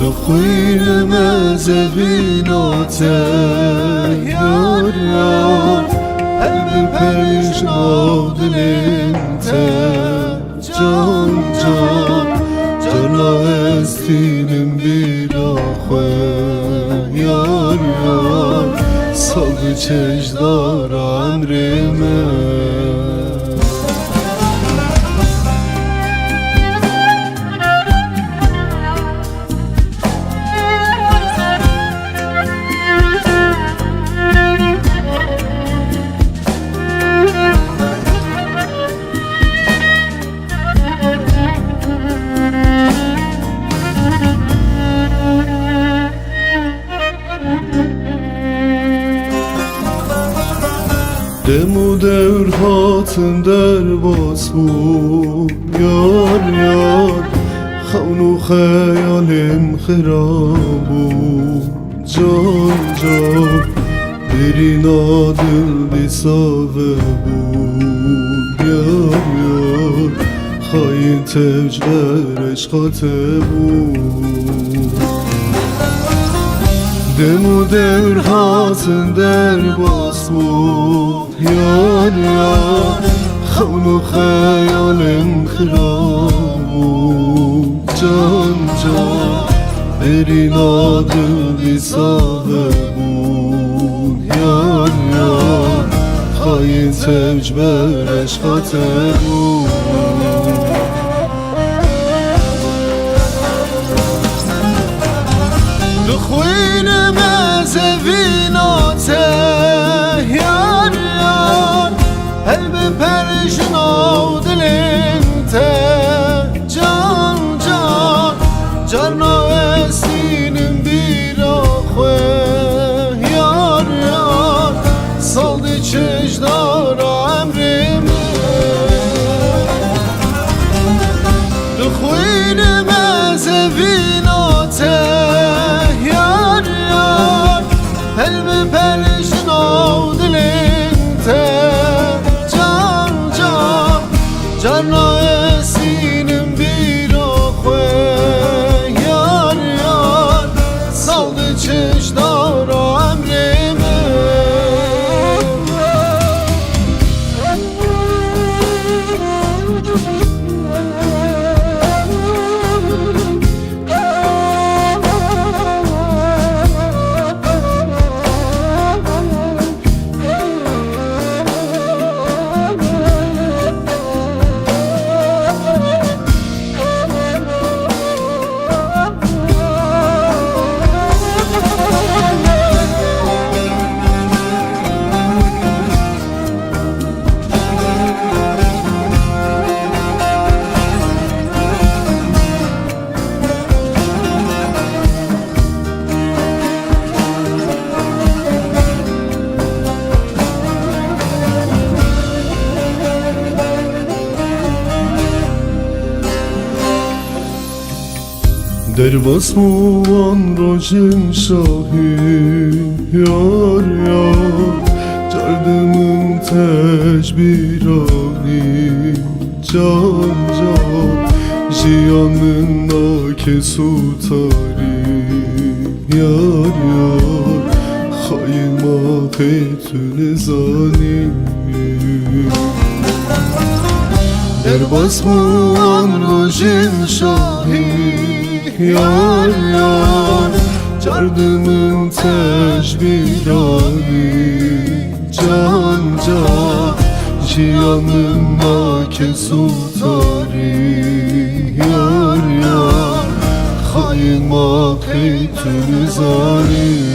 دخول مزبینات یار یار قلب پریشان دلت جان جان جانا استینم بیراخه یار یار سال چشدار عمرمه دمو دور هاتن در باز بود یار یار خون و خیالم خراب بود جان جان برینا دل بیساوه بود یار یار خواهی تج بر عشقاته بود دمو دور هاتن در باز بود یار یار خون و خیالم خراب بود جان جان برینا دل بیساوه بود یار یار خواهی تج بر عشقاته بود دخوین مزبینات یار یار قلب پریشان دلت جان جان جانا استینم بیراخه یار یار سالد چشدار عمرمه دخوین مزبینات یار یار قلب پریشان دلت جان جان جانا استینم بیراخه یار یار سالد چشدار عمرمه در basmuan rojin şahi yar yar Cardımın tecbirani can can Jiyanın nake sutari yar yar Hayma petüne zalim در basmuan rojin şahi yar yar Cardımın tecbirani can can Jiyanın nake sutari yar yar Hayma petüne zalim